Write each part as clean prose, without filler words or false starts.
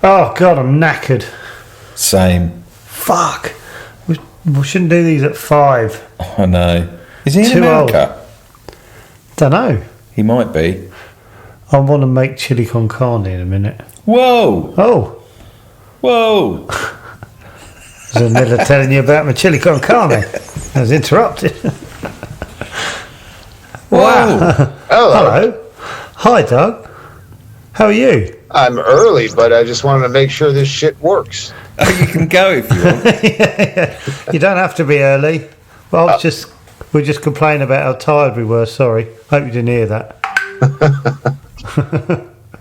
Oh, God, I'm knackered. Same. Fuck. We shouldn't do these at 5. I know. Is he in America? Don't know. He might be. I want to make chili con carne in a minute. Whoa! Oh. Whoa! I was in the middle of telling you about my chili con carne. I was interrupted. Wow. Hello. Hi, Doug. How are you? I'm early, but I just wanted to make sure this shit works. Oh, you can go if you want. Yeah. You don't have to be early. Well, we're just complaining about how tired we were. Sorry. Hope you didn't hear that.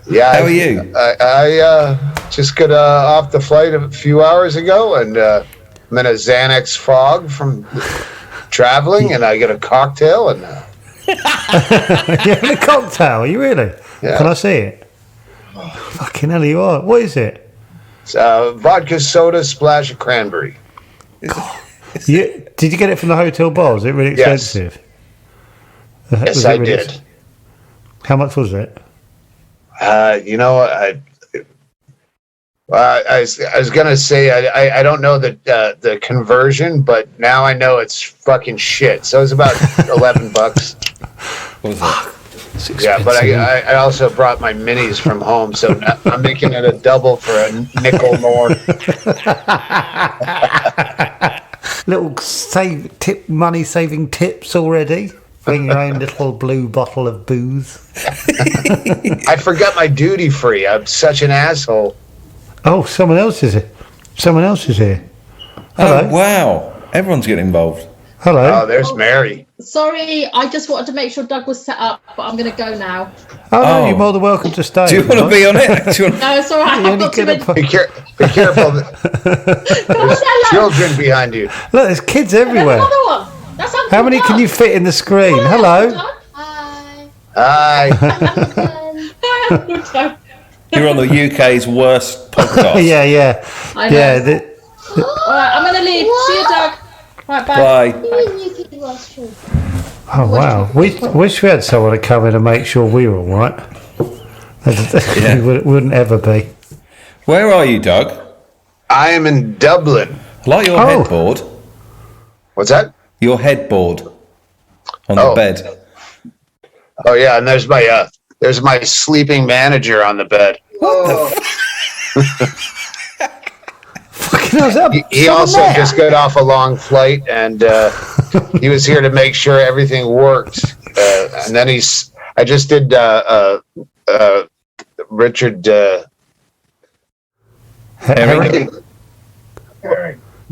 Yeah. How are you? I just got off the flight a few hours ago, and I'm in a Xanax fog from traveling, and I get a cocktail, and You're having a cocktail? Are you really? Yeah. Can I see it? Fucking hell, you are. What is it? it's vodka soda, splash of cranberry. Did you get it from the hotel bar? Is it really Yes. expensive? Yes, I did. How much was it? You know, I was gonna say I don't know the conversion, but now I know it's fucking shit. So it's about $11. What was that? Yeah, but I also brought my minis from home, so I'm making it a double for a nickel more. Little money saving tips already. Bring your own little blue bottle of booze. I forgot my duty free. I'm such an asshole. Oh, someone else is here. Hello. Oh, wow. Everyone's getting involved. Hello. Oh, there's Mary. Sorry, I just wanted to make sure Doug was set up, but I'm going to go now. Oh, no, you're more than welcome to stay. Do you want to be on it? No, it's all right. I've got too many... Be careful. There's children behind you. Look, there's kids everywhere. Another one. That's Uncle How many Doug. can you fit in the screen? Hello. Hi. Hi. Hi, Uncle Doug. You're on the UK's worst podcast. Yeah. I know. Yeah. All right, I'm going to leave. See you, Doug. Right, bye. Bye. Oh, wow. We wish we had someone to come in and make sure we were all right. Yeah. We wouldn't ever be. Where are you, Doug? I am in Dublin. I like your headboard. What's that? Your headboard on the bed. Oh yeah, and there's my sleeping manager on the bed. He also just got off a long flight, and he was here to make sure everything worked. And then I just did Richard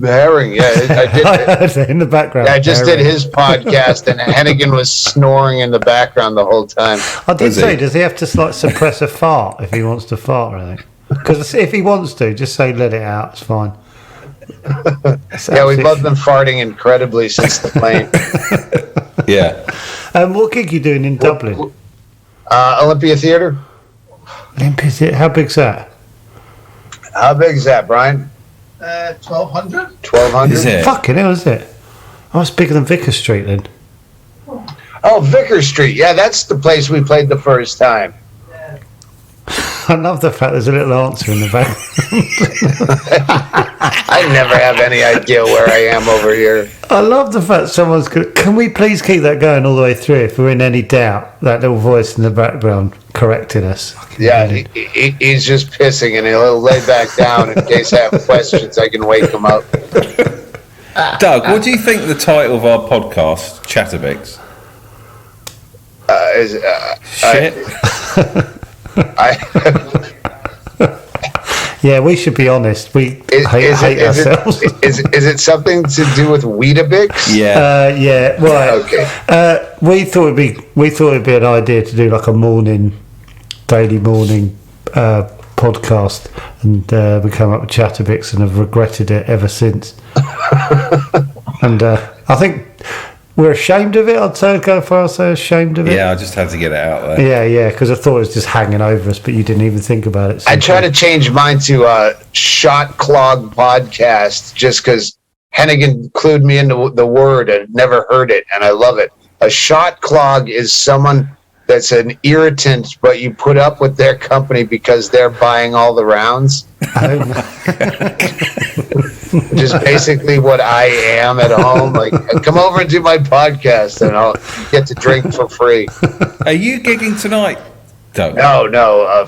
Herring, yeah, I did. I heard it in the background. Yeah, I just did his podcast, and Hennigan was snoring in the background the whole time. I did say, does he have to suppress a fart if he wants to fart or anything? Because if he wants to, just say let it out. It's fine. Yeah, we've both been farting incredibly since the plane. Yeah. What gig are you doing in Dublin? Olympia Theatre. Olympia Theatre. How big's that? How big is that, Brian? 1,200. 1,200. Is it? Fucking hell, is it? Oh, it's bigger than Vicar Street then. Oh, Vicar Street. Yeah, that's the place we played the first time. I love the fact there's a little answer in the back. I never have any idea where I am over here. I love the fact someone's good. Can we please keep that going all the way through if we're in any doubt? That little voice in the background correcting us. Yeah, he's just pissing, and he'll lay back down in case I have questions. I can wake him up. Doug, what do you think the title of our podcast, Chatterbix? Shit. Yeah, we should be honest. We hate ourselves. Is it something to do with Weetabix? Yeah. Yeah. Right. Okay. We thought it'd be an idea to do like a daily morning podcast, and we came up with Chatterbix and have regretted it ever since. And I think we're ashamed of it. I'd say go far as say ashamed of it. Yeah, I just had to get it out there. Yeah, because I thought it was just hanging over us, but you didn't even think about it. I try to change mine to Shot Clog Podcast just because Hennigan clued me into the word and never heard it, and I love it. A shot clog is someone that's an irritant, but you put up with their company because they're buying all the rounds. Which is basically what I am at home. Like, come over and do my podcast, and I'll get to drink for free. Are you gigging tonight, Doug? No, no,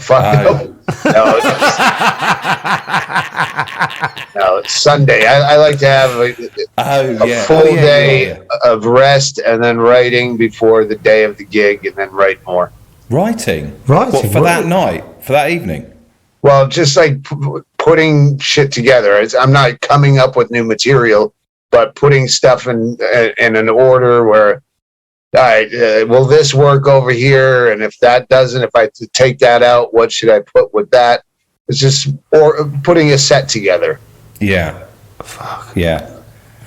it's Sunday. I like to have a full day of rest and then writing before the day of the gig, and then write more. Writing? What, for that night? For that evening? Well, just like putting shit together. I'm not coming up with new material, but putting stuff in an order where, all right, will this work over here? And if that doesn't, if I take that out, what should I put with that? It's just putting a set together. Yeah. Fuck. Yeah.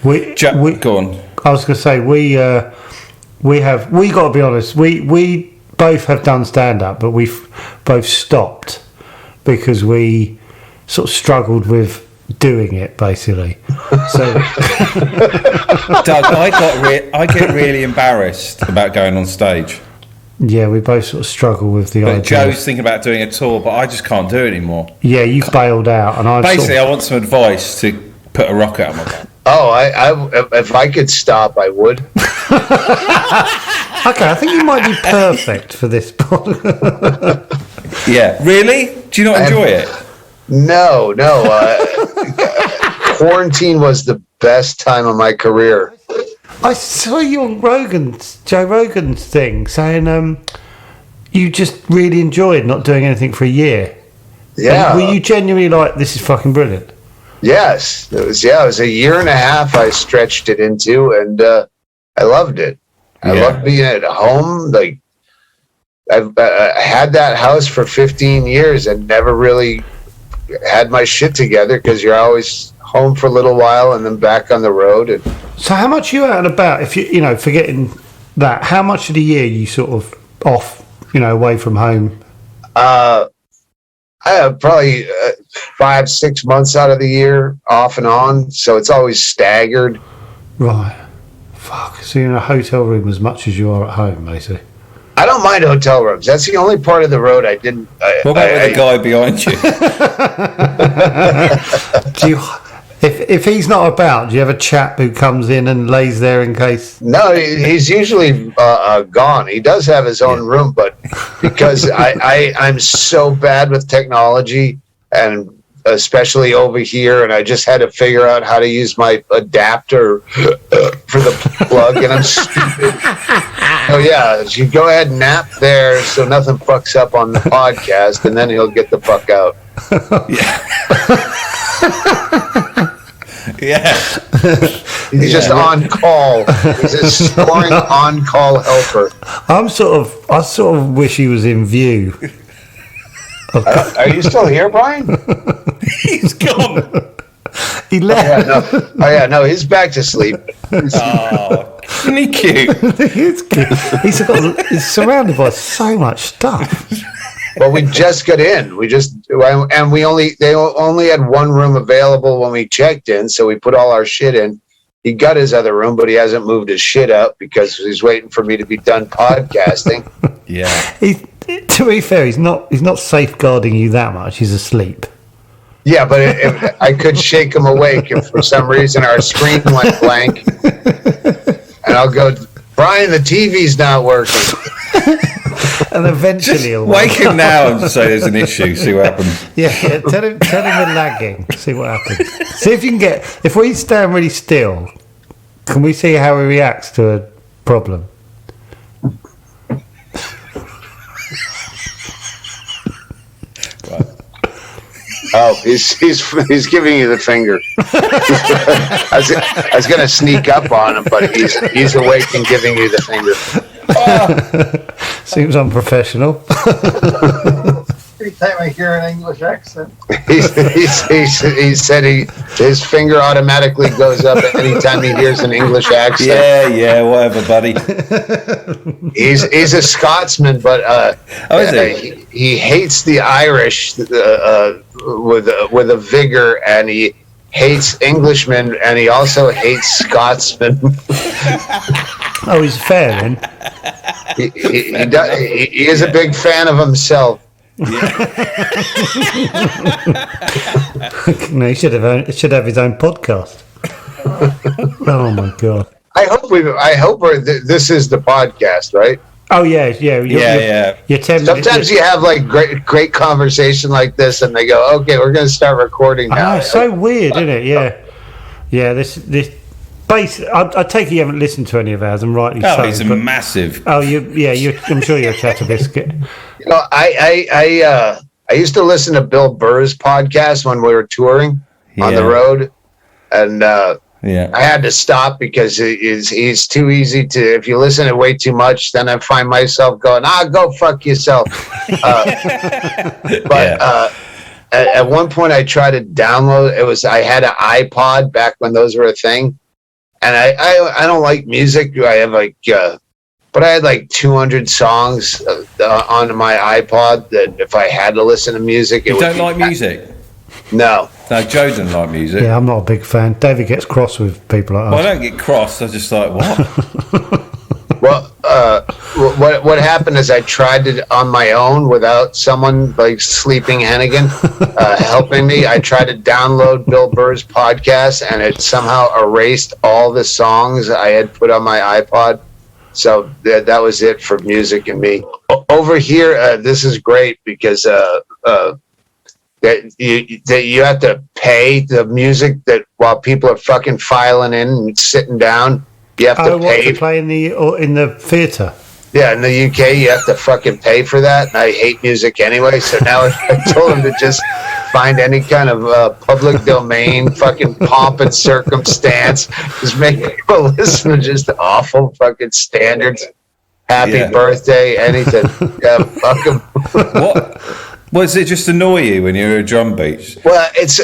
We go on. I was going to say we got to be honest. We both have done stand up, but we've both stopped because we sort of struggled with doing it, basically. So, Doug, I get really embarrassed about going on stage. Yeah, we both sort of struggle with the idea. Joe's thinking about doing a tour, but I just can't do it anymore. Yeah, you've bailed out, and I want some advice to put a rocket on my back. Oh, I if I could stop, I would. Okay, I think you might be perfect for this podcast. Yeah, really? Do you not enjoy it? No. Quarantine was the best time of my career. I saw you on Joe Rogan's thing saying you just really enjoyed not doing anything for a year. Yeah. And were you genuinely like, this is fucking brilliant? Yes. It was a year and a half I stretched it into, and I loved it. I loved being at home. Like, I've had that house for 15 years and never really had my shit together because you're always home for a little while and then back on the road. And so how much are you out and about, if you forgetting that, how much of the year you sort of off, away from home? I have probably 5-6 months out of the year off and on, so it's always staggered. Right. Fuck. So you're in a hotel room as much as you are at home, basically. I don't mind hotel rooms. That's the only part of the road I didn't. What about with the guy behind you? Do you, if he's not about, do you have a chap who comes in and lays there in case? No, he's usually gone. He does have his own room, but because I'm so bad with technology, and especially over here, and I just had to figure out how to use my adapter for the plug, and I'm stupid. Oh yeah, you go ahead and nap there so nothing fucks up on the podcast, and then he'll get the fuck out. Yeah. He's just on call. He's a snoring on-call helper. I sort of wish he was in view. Are you still here, Brian? He's gone. He left. No, he's back to sleep. Oh, isn't he cute? He's cute. He's surrounded by so much stuff. Well, we just got in. They only had one room available when we checked in, so we put all our shit in. He got his other room, but he hasn't moved his shit up because he's waiting for me to be done podcasting. Yeah. To be fair, he's not safeguarding you that much. He's asleep. Yeah, but if I could shake him awake if for some reason our screen went blank, and I'll go, Brian, the TV's not working. And eventually he'll wake him now and say there's an issue, see what happens. Yeah, tell him we're lagging, see what happens. See if you can if we stand really still, can we see how he reacts to a problem? Oh, he's giving you the finger. I was going to sneak up on him, but he's awake and giving you the finger. Seems unprofessional. Every time I hear an English accent. He said his finger automatically goes up anytime he hears an English accent. Yeah, whatever, buddy. He's a Scotsman, but he hates the Irish with a vigor, and he hates Englishmen, and he also hates Scotsmen. Oh, he's fair then. He is a big fan of himself. No, he should have his own podcast. Oh my god! I hope this is the podcast, right? Oh yeah. You're 10 Sometimes minutes. you have like great conversation like this, and they go, "Okay, we're going to start recording now." I know, it's so weird, isn't it? Yeah. This base. I take it you haven't listened to any of ours, and rightly so. Oh, he's a massive. Oh, I'm sure you're a chatterbiscuit. You know, I used to listen to Bill Burr's podcast when we were touring on the road, and I had to stop because he's too easy to. If you listen to way too much, then I find myself going, go fuck yourself. At one point, I tried to download. I had an iPod back when those were a thing, and I don't like music. I have but I had like 200 songs on my iPod that if I had to listen to music, You don't like music? No. No, Joe doesn't like music. Yeah, I'm not a big fan. David gets cross with people like Well, us. I don't get cross. I just like, what? Well, what happened is I tried it on my own without someone like Sleeping Hennigan helping me. I tried to download Bill Burr's podcast, and it somehow erased all the songs I had put on my iPod. So that was it for music and me. Over here, this is great because that you have to pay the music that while people are fucking filing in and sitting down, you have to pay. To play in the theatre? Yeah, in the UK, you have to fucking pay for that, and I hate music anyway. So now I told him to just find any kind of public domain, fucking pomp and circumstance. Just make people listen to just awful fucking standards. Happy birthday, anything. Yeah, fuck 'em. What? Was it just annoy you when you were at drum beats? Well, it's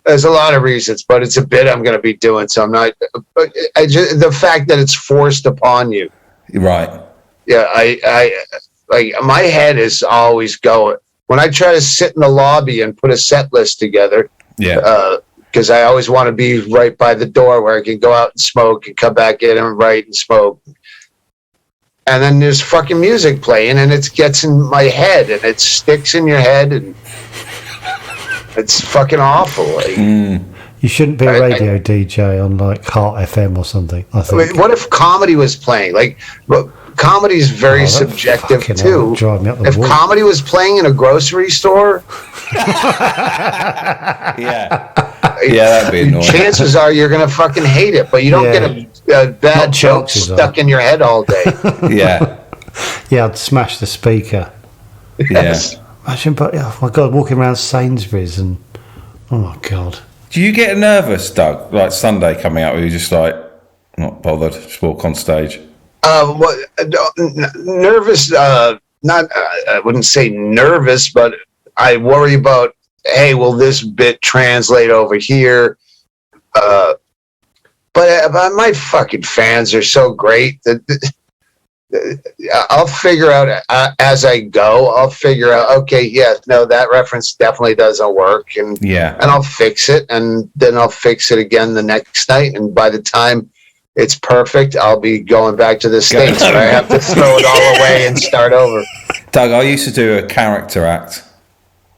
there's a lot of reasons, but it's a bit I'm going to be doing. So I'm not. But the fact that it's forced upon you. Right. Yeah, I like my head is always going when I try to sit in the lobby and put a set list together. Yeah. Because I always want to be right by the door where I can go out and smoke and come back in and write and smoke. And then there's fucking music playing, and it gets in my head, and it sticks in your head, and it's fucking awful. Like, You shouldn't be a radio DJ on like Heart FM or something. I think. What if comedy was playing? Like, comedy is very subjective too. Drive me up the If wall. comedy was playing in a grocery store, Yeah, that'd be annoying. chances are you're gonna fucking hate it, but you don't get a bad Not joke chances stuck in your head all day. Yeah. Yeah, I'd smash the speaker. Yes. Imagine, but oh my god, walking around Sainsbury's and oh my god. Do you get nervous, Doug? Like Sunday coming up, where you're just like not bothered, just walk on stage? Nervous? Not. I wouldn't say nervous, but I worry about. Hey, will this bit translate over here? But my fucking fans are so great that I'll figure out as I go. I'll figure out. Okay, that reference definitely doesn't work, and I'll fix it, and then I'll fix it again the next night. And by the time it's perfect, I'll be going back to the States, where I have to throw it all away and start over. Doug, I used to do a character act.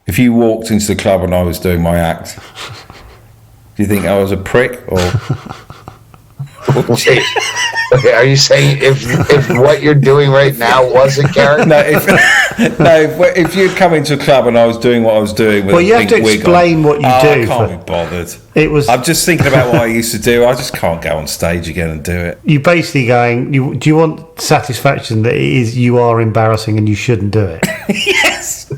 If you walked into the club and I was doing my act, do you think I was a prick or? Wait, are you saying if what you're doing right now was a character? No, if you'd come into a club and I was doing what I was doing with you have to explain what you do. I can't be bothered. I'm just thinking about what I used to do. I just can't go on stage again and do it. You basically going. Do you want satisfaction that you are embarrassing and you shouldn't do it? Yes.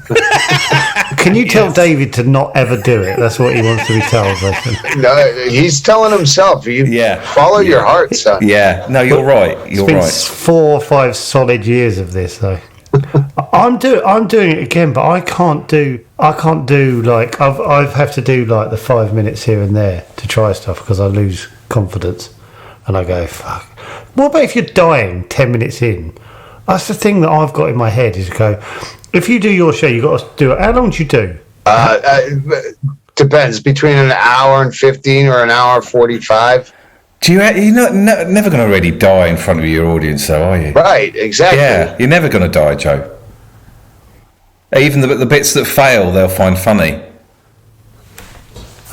Can you tell David to not ever do it? That's what he wants to be told. No, he's telling himself. Follow your heart, son. Yeah. No, you're right. You're been right. 4 or 5 solid years of this, though. I'm doing it again, but I can't do like I have to do like the 5 minutes here and there to try stuff because I lose confidence and I go fuck. What about if you're dying 10 minutes in? That's the thing that I've got in my head is go. If you do your show, you got to do it. How long do you do? depends between an hour and 15 or an hour 45. You're never going to really die in front of your audience, though, are you? Right, exactly. Yeah, you're never going to die, Joe. Even the bits that fail, they'll find funny.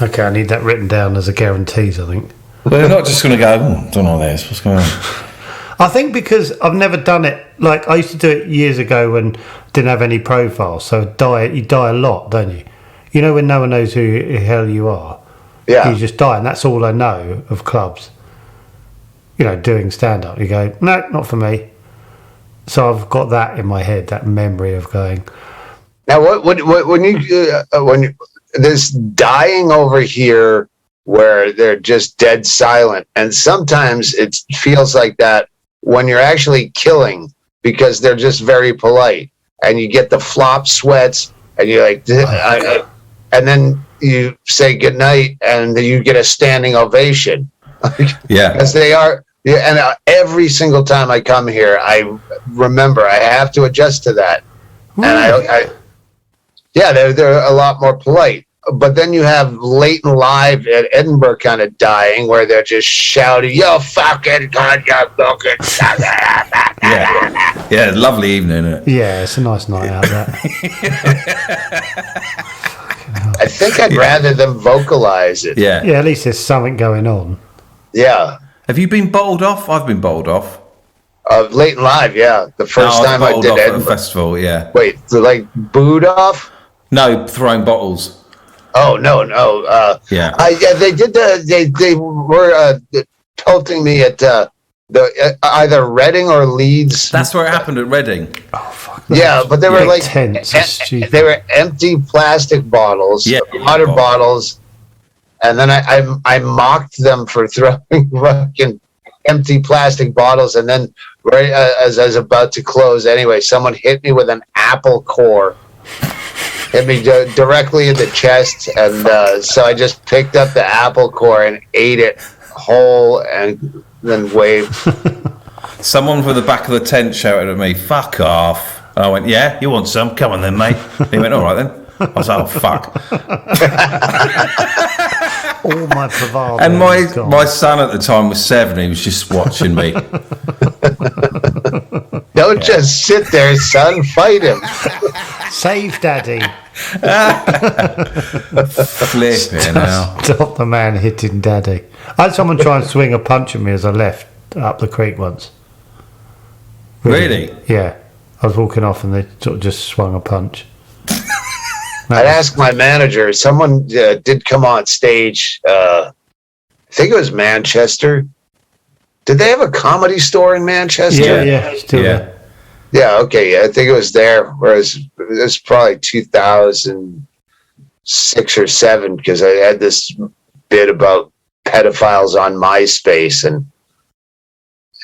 Okay, I need that written down as a guarantee, I think. They're not just going to go, I don't know this, what's going on? I think because I've never done it, like I used to do it years ago when I didn't have any profile, so you die a lot, don't you? You know when no one knows who the hell you are? Yeah. You just die, and that's all I know of clubs. You know, doing stand-up. You go, no, not for me. So I've got that in my head, that memory of going... Now, when there's dying over here where they're just dead silent, and sometimes it feels like that when you're actually killing because they're just very polite, and you get the flop sweats, and you're like, and then you say goodnight, and then you get a standing ovation. Yeah, because they are. Yeah, and every single time I come here, I remember I have to adjust to that, and they're a lot more polite. But then you have late and live at Edinburgh kind of dying where they're just shouting, "You fucking cunt, you fucking." Yeah, lovely evening, isn't it? Yeah, it's a nice night out there. I think I'd rather them vocalize it. Yeah. Yeah, at least there's something going on. Yeah. Have you been bottled off? I've been bottled off. Late and live, yeah. The first time I did off Edinburgh. at a festival, yeah. Wait, like booed off? No, throwing bottles. Oh no. Yeah. They did. They were pelting me at the either Reading or Leeds. That's where it happened at Reading. Oh, fuck. Yeah, but they were like tents. they were empty plastic bottles, water bottles, and then I mocked them for throwing fucking empty plastic bottles, and then right as I was about to close, anyway, someone hit me with an apple core. Hit me directly in the chest, and so I just picked up the apple core and ate it whole, and then waved. Someone from the back of the tent shouted at me, "Fuck off!" And I went, "Yeah, you want some? Come on then, mate." And he went, "All right then." I was like, "Oh fuck!" All my bravado. And my son at the time was 7. He was just watching me. Don't just sit there, son. Fight him. Save Daddy. Flipping now. Stop the man hitting Daddy. I had someone try and swing a punch at me as I left up the creek once. Really? Yeah. I was walking off and they sort of just swung a punch. I'd ask my manager. Someone did come on stage. I think it was Manchester. Did they have a comedy store in Manchester? Yeah. Still there. Yeah, okay. Yeah, I think it was there. Whereas it was probably 2006 or 7 because I had this bit about pedophiles on MySpace, and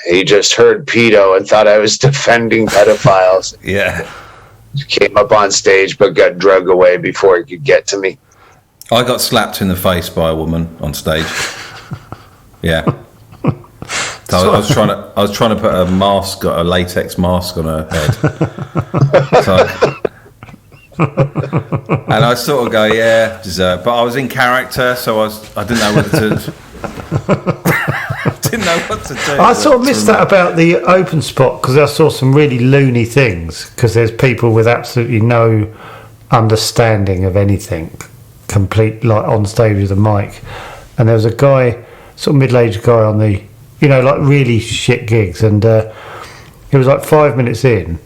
he just heard pedo and thought I was defending pedophiles. Yeah. Came up on stage but got drugged away before he could get to me. I got slapped in the face by a woman on stage. Yeah. So I was trying to put a latex mask on her head. And I sort of go, yeah, dessert. But I was in character, so I didn't know whether to. Didn't know what to do. I sort of missed that about the open spot because I saw some really loony things because there's people with absolutely no understanding of anything, complete like on stage with a mic, and there was a guy, sort of middle-aged guy on the, you know, like really shit gigs, and it was like 5 minutes in,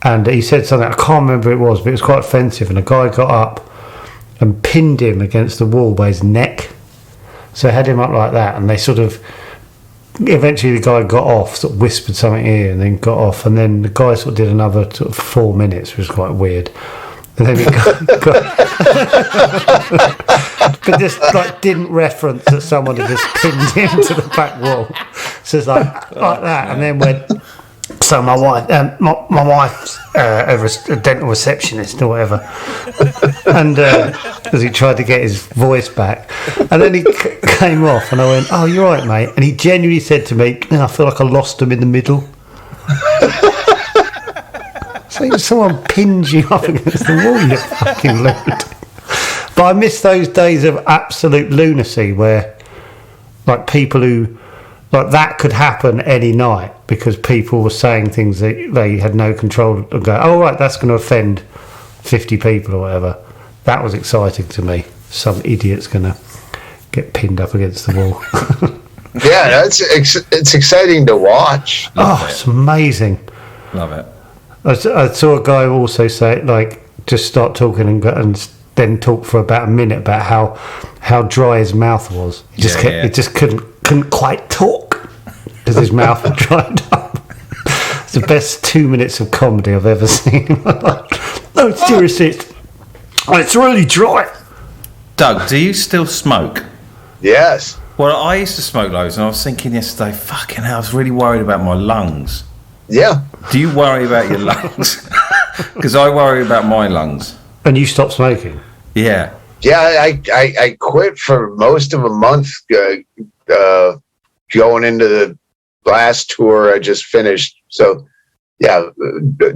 and he said something I can't remember what it was, but it was quite offensive, and a guy got up and pinned him against the wall by his neck. So I had him up like that, and they sort of. Eventually, the guy got off, sort of whispered something here, and then got off, and then the guy sort of did another sort of 4 minutes, which was quite weird. And then he but just like didn't reference that someone had just pinned him to the back wall. So it's like that, and then went. So my wife's a dental receptionist or whatever, and as he tried to get his voice back, and then he came off, and I went, "Oh, you're right, mate." And he genuinely said to me, "I feel like I lost him in the middle." So someone pins you up against the wall, you fucking load. But I miss those days of absolute lunacy where, like, people who, like, that could happen any night because people were saying things that they had no control and go, oh, right, that's going to offend 50 people or whatever. That was exciting to me. Some idiot's going to get pinned up against the wall. Yeah, it's exciting to watch. It's amazing. Love it. I saw a guy also say, like, just start talking and then talk for about a minute about how dry his mouth was. He just couldn't quite talk because his mouth had dried up. It's the best 2 minutes of comedy I've ever seen. No, seriously, it's really dry. Doug, do you still smoke? Yes. Well, I used to smoke loads, and I was thinking yesterday, fucking hell, I was really worried about my lungs. Yeah. Do you worry about your lungs? Because I worry about my lungs. And you stopped smoking? Yeah. Yeah, I quit for most of a month going into the last tour I just finished. So, yeah,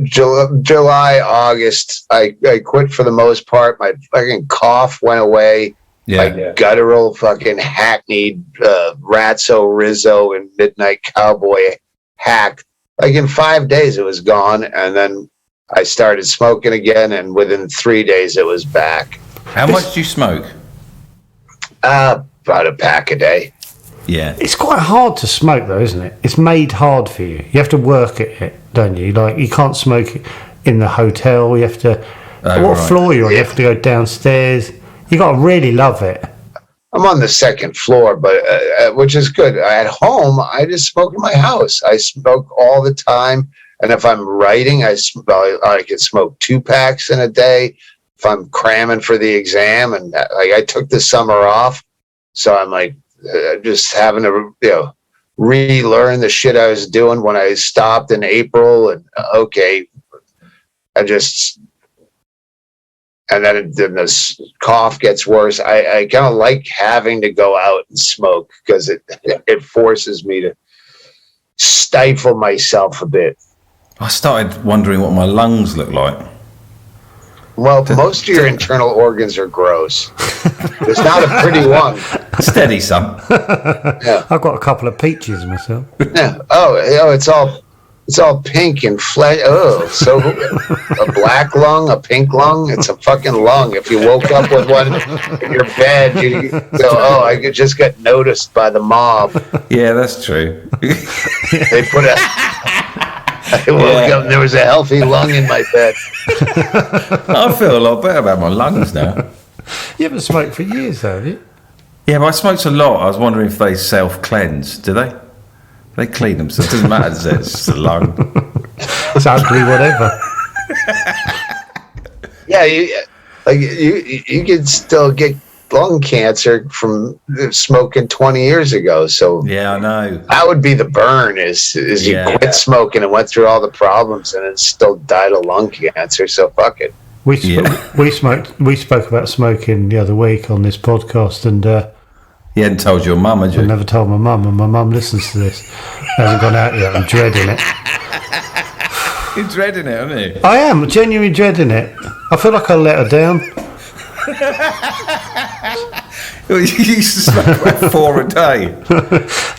July, August, I quit for the most part. My fucking cough went away. My guttural fucking hackneyed Ratso, Rizzo, and Midnight Cowboy hack. Like in 5 days, it was gone. And then I started smoking again. And within 3 days, it was back. How much do you smoke? About a pack a day. Yeah. It's quite hard to smoke, though, isn't it? It's made hard for you. You have to work at it, don't you? Like, you can't smoke in the hotel. You have to... what floor you're on? You have to go downstairs. You got to really love it. I'm on the second floor, but which is good. At home, I just smoke in my house. I smoke all the time. And if I'm writing, I can smoke 2 packs in a day. If I'm cramming for the exam, and I took the summer off, so I'm like just having to relearn the shit I was doing when I stopped in April. And and then the cough gets worse. I kind of like having to go out and smoke because it forces me to stifle myself a bit. I started wondering what my lungs look like. Well, most of your internal organs are gross. There's not a pretty one. Steady, son. Yeah. I've got a couple of peaches myself. Yeah. It's all pink and flesh. Oh, so a black lung, a pink lung. It's a fucking lung. If you woke up with one in your bed, you go, I could just get noticed by the mob. Yeah, that's true. They put I woke up and there was a healthy lung in my bed. I feel a lot better about my lungs now. You haven't smoked for years, though, have you? Yeah, but I smoked a lot. I was wondering if they self-cleanse. Do they? They clean them, so it doesn't matter, does it? It's just a lung. It's ugly, whatever. Yeah, you could still get lung cancer from smoking 20 years ago. So yeah, I know. That would be the burn is you quit smoking and went through all the problems and then still died of lung cancer. So fuck it. We spoke about smoking the other week on this podcast, and you hadn't told your mum, had you? I never told my mum, and my mum listens to this. Hasn't gone out yet. I'm dreading it. You're dreading it, aren't you? I am genuinely dreading it. I feel like I let her down. You used to smoke about 4 a day.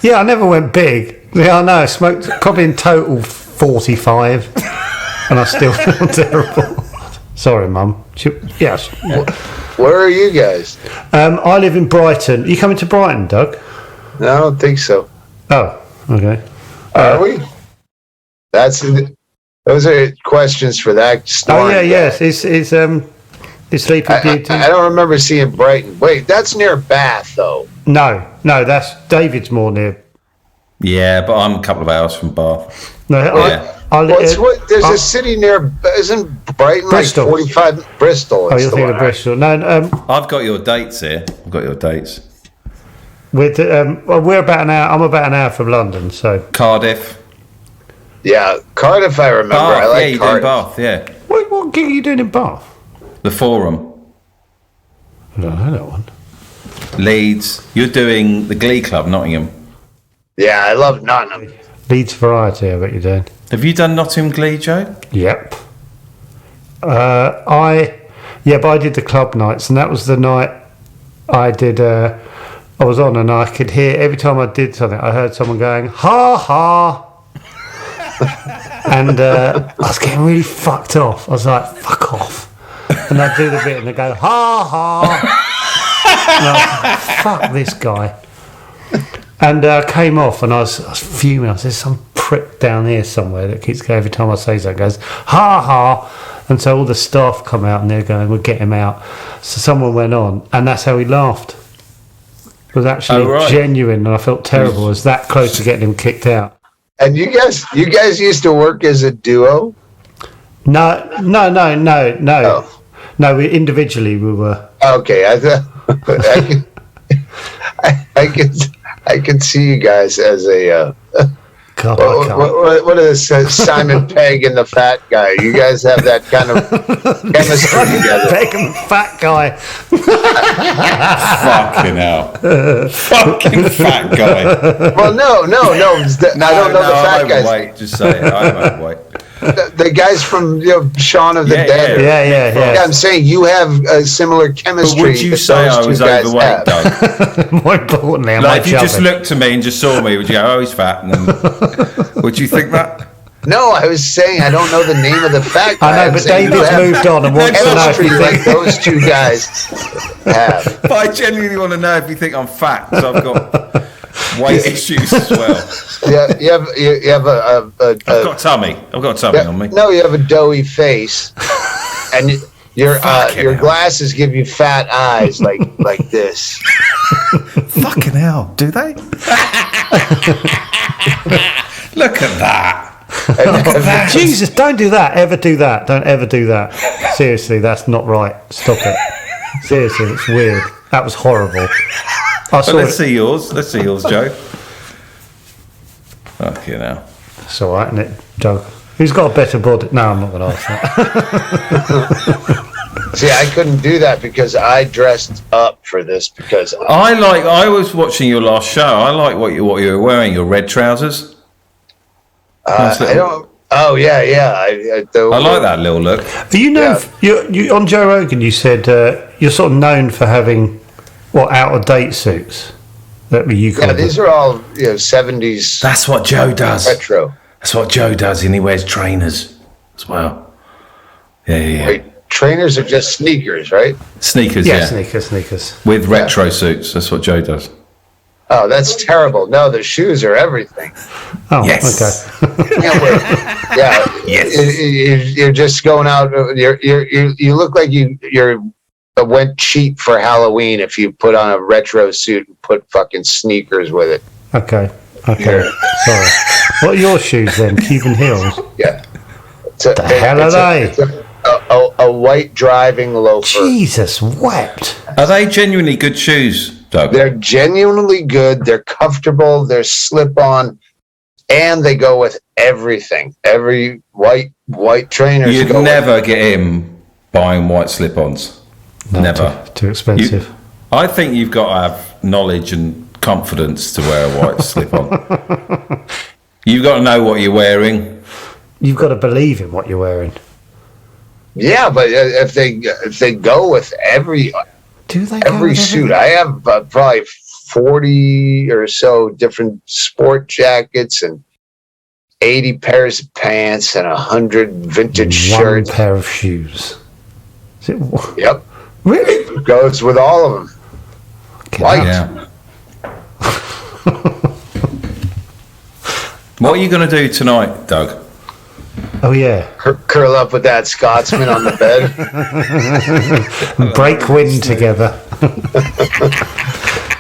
Yeah, I never went big. Yeah, I know. I smoked probably in total 45, and I still feel terrible. Sorry, Mum. Yes. Where are you guys? I live in Brighton. Are you coming to Brighton, Doug? No, I don't think so. Oh, okay. Are we? Those are questions for that story. Oh yeah, yes. It's Sleeping Beauty. I don't remember seeing Brighton. Wait, that's near Bath, though. No, that's David's more near. Yeah, but I'm a couple of hours from Bath. No, there's a city near. Isn't Brighton Bristol. like 45? Bristol. Oh, you're thinking of Bristol. No, I've got your dates here. I've got your dates. we're about an hour. I'm about an hour from London, so. Cardiff. Yeah, Cardiff. I remember. Bath, I like you're Cardiff. doing Bath. Yeah. What gig are you doing in Bath? The Forum. I don't know that one. Leeds. You're doing the Glee Club, Nottingham. Yeah, I love Nottingham. Leeds Variety, I bet you're doing. Have you done Nottingham Glee, Joe? Yep. Yeah, but I did the club nights, and that was the night I did. I was on, and I could hear every time I did something, I heard someone going "ha ha," and I was getting really fucked off. I was like, "Fuck off," and I'd do the bit, and they go "ha ha," and I was like, "Fuck this guy." And I came off, and I was fuming. I said, "There's some prick down here somewhere that keeps going every time I say something." Goes "ha ha." And so all the staff come out and they're going, "We'll get him out." So someone went on, and that's how he laughed. It was actually genuine, and I felt terrible. I was that close to getting him kicked out. And you guys used to work as a duo? Oh. No, individually we were. Okay, I can see you guys as a. God, what is Simon Pegg and the fat guy? You guys have that kind of chemistry together. Pegg and fat guy. Fucking hell. Fucking fat guy. Well, no. I don't know the fat guys. Overweight, just say it. I'm overweight. The guys from Shaun of the Dead. Yeah. I'm saying you have a similar chemistry. But would you say I was overweight, Doug? More importantly, if you just looked at me and just saw me, would you go, "Oh, he's fat"? And then, would you think that? No, I was saying I don't know the name of the fat guy. I know, but David's moved on and wants to know if you like those two guys have. But I genuinely want to know if you think I'm fat, because I've got weight issues as well. Yeah, you have I've got a tummy. I've got a tummy on me. No, you have a doughy face, and your glasses give you fat eyes like this. Fucking hell, do they? Look at that. Jesus, don't do that. Ever do that. Don't ever do that. Seriously, that's not right. Stop it. Seriously, it's weird. That was horrible. Let's see yours. Let's see yours, Joe. Fucking hell. It's all right, isn't it, Doug? Who's got a better body? No, I'm not going to ask that. See, I couldn't do that because I dressed up for this because I was watching your last show. I like what you were wearing. Your red trousers. I don't. Oh yeah. I like that little look. You know, you on Joe Rogan, you said you're sort of known for having out of date suits. These are all 70s. That's what Joe does. Retro. That's what Joe does, and he wears trainers as well. Yeah. Wait, trainers are just sneakers, right? Sneakers, sneakers. With retro suits. That's what Joe does. Oh, that's terrible. No, the shoes are everything. Oh, yes. Okay. Yes. You're just going out. You look like you're went cheap for Halloween if you put on a retro suit and put fucking sneakers with it. Okay. Sorry. What are your shoes then? Cuban heels? Yeah. The hell are they? It's a white driving loafer. Jesus wept. Are they genuinely good shoes, Doug? They're genuinely good. They're comfortable. They're slip-on, and they go with everything. Every white trainers. You'd never get him buying white slip-ons. No, never. Too expensive. I think you've got to have knowledge and confidence to wear a white slip-on. You've got to know what you're wearing. You've got to believe in what you're wearing. Yeah, but if they go with every suit, I have probably 40 or so different sport jackets and 80 pairs of pants and 100 vintage shirts. One pair of shoes. Yep. Really? It goes with all of them. White. Yeah. What are you going to do tonight, Doug? Oh, yeah. Curl up with that Scotsman on the bed. Break wind together.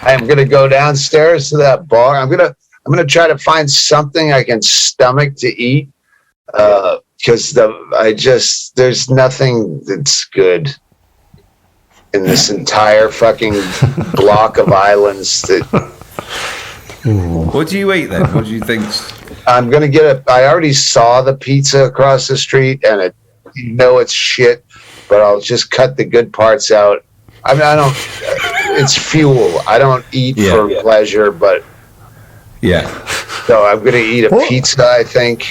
I'm going to go downstairs to that bar. I'm going to try to find something I can stomach to eat. Because there's nothing that's good in this entire fucking block of islands. What do you eat then? What do you think? I'm gonna get I already saw the pizza across the street, and it's shit, but I'll just cut the good parts out. I mean, I don't. It's fuel. I don't eat for pleasure, but So I'm gonna eat a pizza. I think.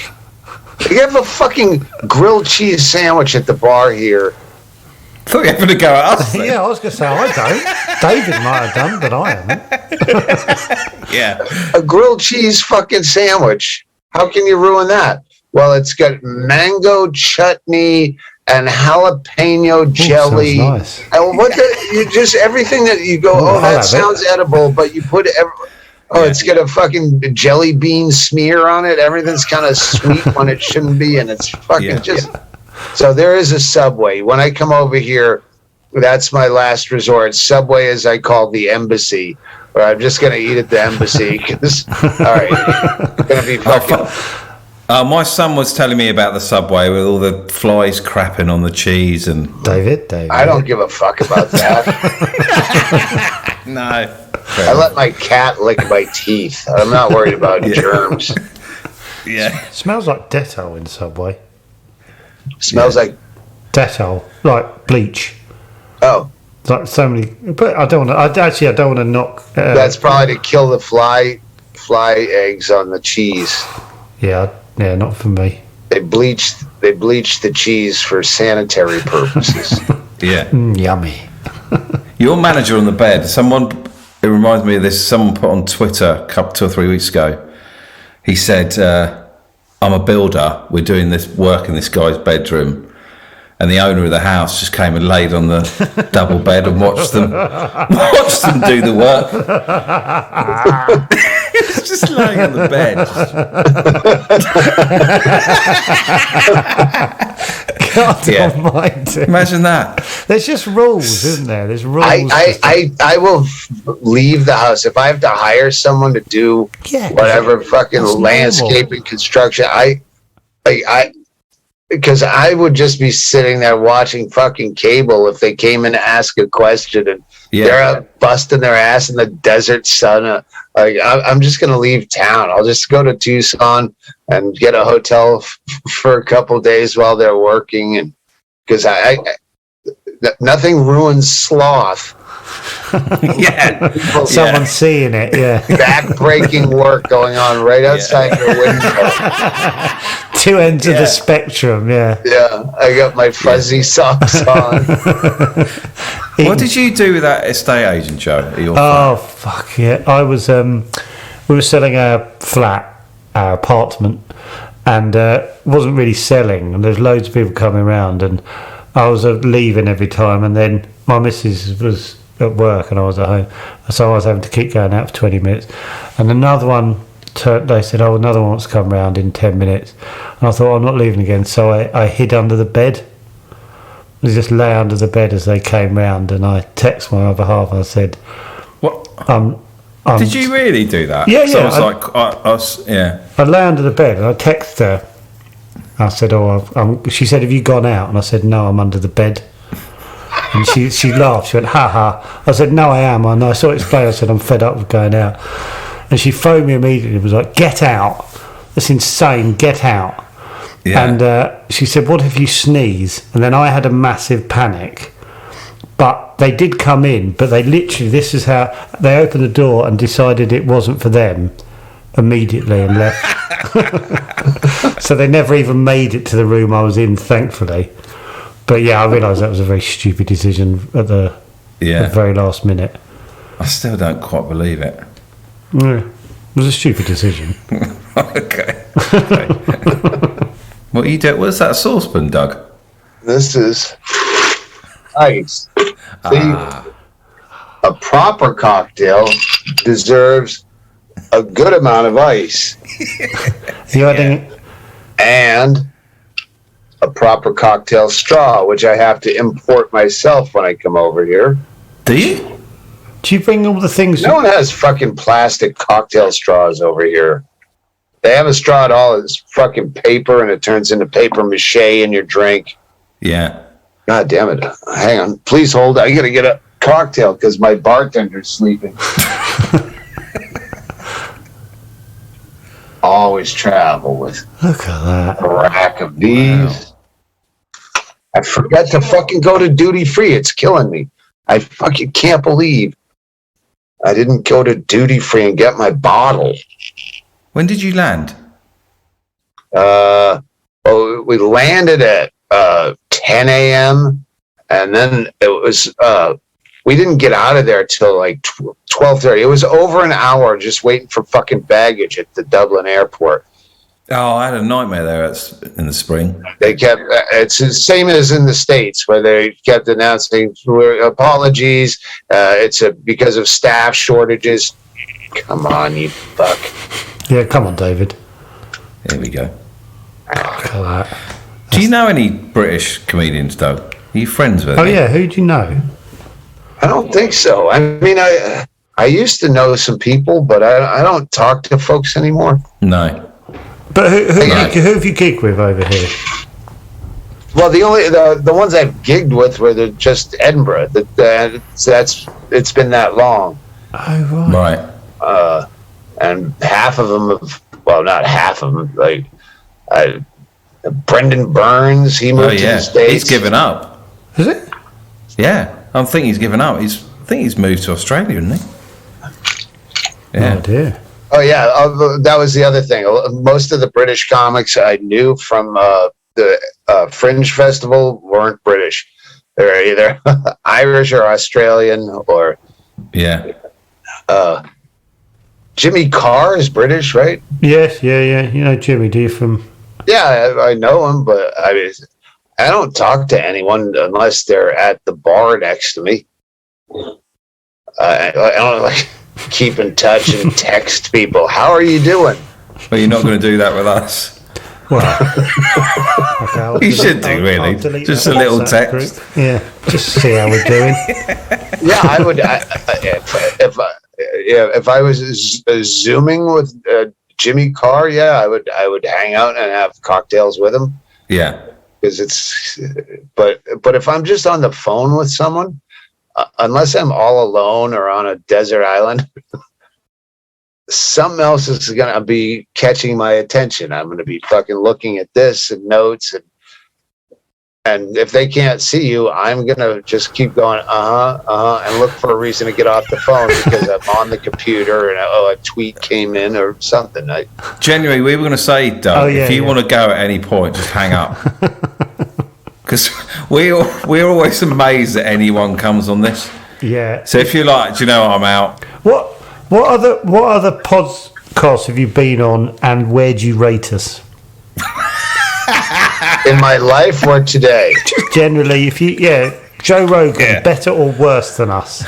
You have a fucking grilled cheese sandwich at the bar here. thought you were having to go at us. Then. Yeah, I was going to say I don't. David might have done, but I haven't. Yeah. A grilled cheese fucking sandwich. How can you ruin that? Well, it's got mango chutney and jalapeno jelly. Sounds nice. And you just everything that you go, that sounds edible, but you put it's got a fucking jelly bean smear on it. Everything's kind of sweet when it shouldn't be, and it's fucking So there is a Subway. When I come over here, that's my last resort. Subway is I call the embassy, or I'm just going to eat at the embassy. All right, it's going to be fucking. My son was telling me about the Subway with all the flies crapping on the cheese and. David. I don't give a fuck about that. No. I let my cat lick my teeth. I'm not worried about germs. Yeah. It smells like Dettol in Subway. Smells like Dettol, like bleach. Oh. It's like so many. But I don't want to. I don't want to knock. That's probably to kill the fly eggs on the cheese. Yeah, not for me. They bleached the cheese for sanitary purposes. Yeah. Yummy. Your manager on the bed. It reminds me of this. Someone put on Twitter 2 or 3 weeks ago. He said, "I'm a builder. We're doing this work in this guy's bedroom." And the owner of the house just came and laid on the double bed and watched them do the work. It's just laying on the bed. God almighty. Imagine that. There's just rules, isn't there? There's rules. I will leave the house if I have to hire someone to do whatever fucking landscaping construction. Because I would just be sitting there watching fucking cable if they came in to ask a question and they're out busting their ass in the desert sun. I'm just going to leave town. I'll just go to Tucson and get a hotel for a couple of days while they're working. And because nothing ruins sloth. Someone seeing it, back-breaking work going on right outside your window. Two ends of the spectrum. I got my fuzzy socks on. What did you do with that estate agent, Joe? Fuck yeah. I was we were selling our apartment, and wasn't really selling, and there's loads of people coming around, and I was leaving every time, and then my missus was at work and I was at home, so I was having to keep going out for 20 minutes, and another one they said, another one wants to come round in 10 minutes, and I thought, I'm not leaving again, so I hid under the bed. I just lay under the bed as they came round, and I text my other half and I said, what did you really do that? So I was I lay under the bed and I texted her. I said, she said, have you gone out? And I said, no, I'm under the bed. And she laughed. She went, ha ha. I said, no, I am. And I saw it explain. I said, I'm fed up with going out. And she phoned me immediately. It was like, get out. That's insane. Get out. Yeah. And she said, what if you sneeze? And then I had a massive panic. But they did come in. But they literally, this is how, they opened the door and decided it wasn't for them immediately and left. So they never even made it to the room I was in, thankfully. But I realised that was a very stupid decision at the very last minute. I still don't quite believe it. Yeah, it was a stupid decision. Okay. What you do? What's that saucepan, Doug? This is ice. See, a proper cocktail deserves a good amount of ice. You adding and a proper cocktail straw, which I have to import myself when I come over here. Do you? Do you bring all the things? No one has fucking plastic cocktail straws over here. They have a straw at all. It's fucking paper, and it turns into paper mache in your drink. Yeah. God damn it. Hang on. Please hold. I got to get a cocktail because my bartender's sleeping. Always travel with Look at that. a rack of these. Wow. I forgot to fucking go to duty free. It's killing me. I fucking can't believe I didn't go to duty free and get my bottle. When did you land? We landed at 10 a.m. And then it was, we didn't get out of there till like 12:30. It was over an hour just waiting for fucking baggage at the Dublin airport. Oh, I had a nightmare there in the spring. They kept, it's the same as in the States where they kept announcing apologies. It's because of staff shortages. Come on, you fuck. Yeah, come on, David. Here we go. Look at that. Do you know any British comedians, Doug? Are you friends with Oh, them? yeah, who do you know? I don't think so. I mean, I used to know some people, but I don't talk to folks anymore. No. But who have you gigged with over here? Well, the ones I've gigged with were just Edinburgh. It's been that long. Oh, right. Right. And half of them not half of them, like Brendan Burns, he moved to the States. He's given up. Is it? Yeah, I think he's given up. I think he's moved to Australia, isn't he? Yeah. Oh, dear. Oh, yeah, that was the other thing. Most of the British comics I knew from the Fringe Festival weren't British. They're either Irish or Australian or... Yeah. Jimmy Carr is British, right? Yes, yeah. You know Jimmy, do you, from... Yeah, I know him, but I don't talk to anyone unless they're at the bar next to me. I don't like keep in touch and text people. How are you doing? Well, you're not going to do that with us. Well, okay, You should do, really. Just a little WhatsApp text. group. Yeah, just see how we're doing. Yeah, I would. If I was zooming with Jimmy Carr, I would hang out and have cocktails with him. Yeah. Because but if I'm just on the phone with someone, unless I'm all alone or on a desert island, something else is going to be catching my attention. I'm going to be fucking looking at this and notes. And if they can't see you, I'm going to just keep going, and look for a reason to get off the phone because I'm on the computer and a tweet came in or something. Genuinely, we were going to say, Doug, if you want to go at any point, just hang up. Because we're always amazed that anyone comes on this. Yeah. So if you're like, do you know I'm out? What other podcasts have you been on, and where do you rate us? In my life or today? Just generally, if you, Joe Rogan, better or worse than us?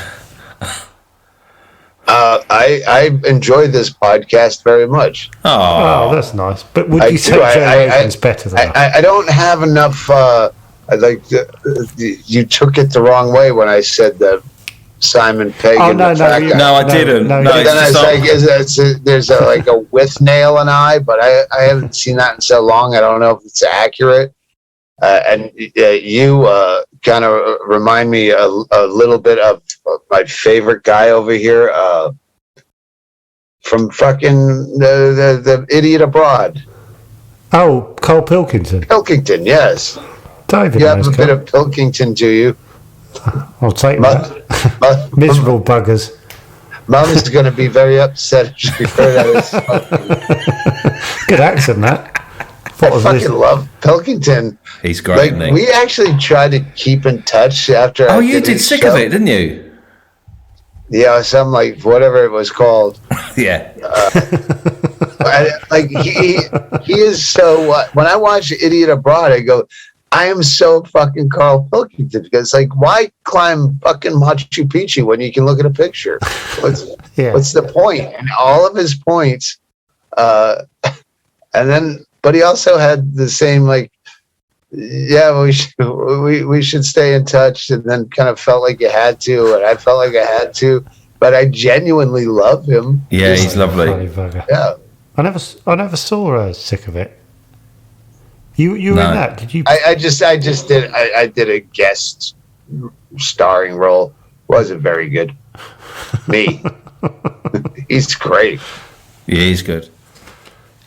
I enjoy this podcast very much. Oh, that's nice. But would you say Joe Rogan's better than us? I don't have enough. You took it the wrong way when I said that Simon Pegg. I didn't. Then I was like, there's a with nail and I, but I haven't seen that in so long. I don't know if it's accurate. And you kind of remind me a little bit of my favorite guy over here from fucking the Idiot Abroad. Oh, Carl Pilkington. Pilkington, yes. David, you have a bit of Pilkington, do you? I'll take that. Miserable buggers. Mum is going to be very upset if she heard that. Good accent, that. I fucking love Pilkington. He's great, isn't he? We actually tried to keep in touch after. Oh, you did Sick of It, didn't you? Yeah, some whatever it was called. Yeah. He is so. When I watch Idiot Abroad, I go, I am so fucking Carl Pilkington, because why climb fucking Machu Picchu when you can look at a picture? What's the point? And all of his points, and then, but he also had the same we should stay in touch, and then kind of felt like you had to, and I felt like I had to, but I genuinely love him. Yeah, he's lovely. Yeah, I never saw Sick of It. You were in that? Did you? I did a guest starring role. Wasn't very good. Me. He's great. Yeah, he's good.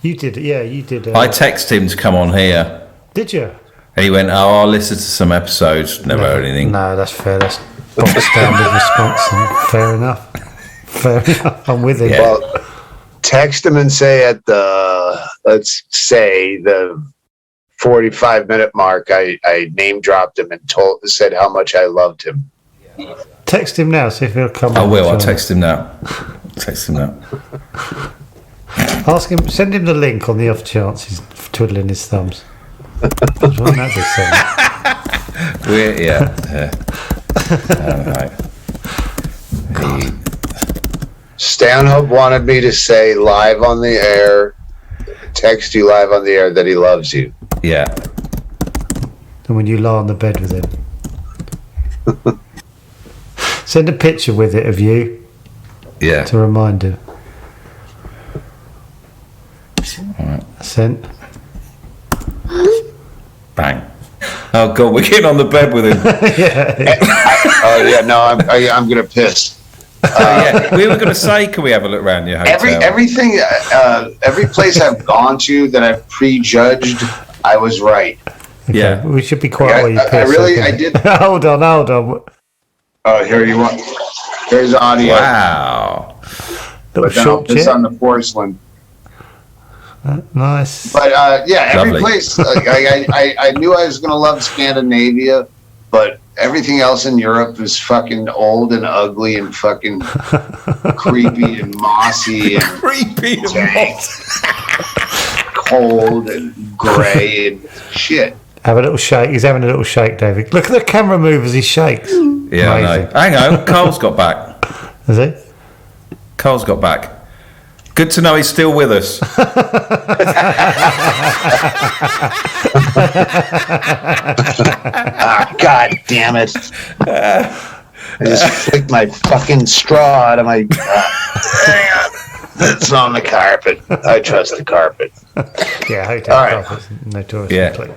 You did, you did. I texted him to come on here. Did you? He went, I'll listen to some episodes. Never heard anything. No, that's fair. That's box standard response. Fair enough. I'm with him. Yeah. Well, text him and say at the 45-minute mark, I name dropped him and said how much I loved him. Text him now, see if he'll come. I will. I'll text him now. Ask him. Send him the link on the off chance he's twiddling his thumbs. Wouldn't that be something? Stanhope wanted me to say live on the air, text you live on the air that he loves you. Yeah. And when you lie on the bed with him. Send a picture with it of you. Yeah. To remind him. All right. Sent. Bang. Oh God, we're getting on the bed with him. No, I'm gonna piss. We were gonna say, can we have a look around your hotel? Everything, every place I've gone to that I've prejudged, I was right. Okay. Yeah. We should be quiet while you piss. I did. hold on. Oh, here you want. Here's audio. Wow. Little short It's chip. on the porcelain. Nice. But every Lovely. place. I knew I was going to love Scandinavia, but everything else in Europe is fucking old and ugly and fucking creepy and mossy and Creepy and dank, cold and grey and shit. Have a little shake. He's having a little shake, David. Look at the camera move as he shakes. Yeah, I know. Hang on, Cole's got back. Is he? Cole's got back. Good to know he's still with us. God damn it. I just flicked my fucking straw out of my... hang on. It's on the carpet. I trust the carpet. Yeah, hotel All right. carpets notoriously Yeah. clean.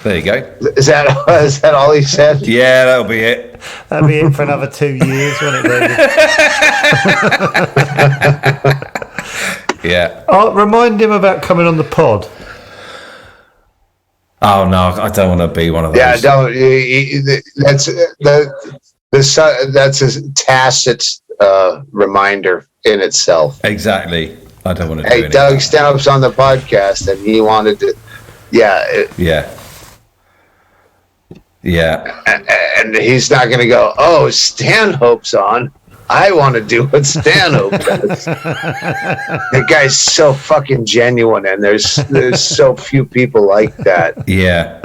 There you go. Is that all he said? Yeah, that'll be it. That'll be it for another 2 years, won't it, David? Yeah. Oh, remind him about coming on the pod. Oh no, I don't want to be one of those. Yeah, don't. That's a tacit reminder in itself. Exactly. I don't want to do Hey, anything. Doug Stanhope's on the podcast, and he wanted to. Yeah. Yeah. And he's not going to go, oh, Stanhope's on. I want to do what Stanhope does. The guy's so fucking genuine, and there's so few people like that. Yeah.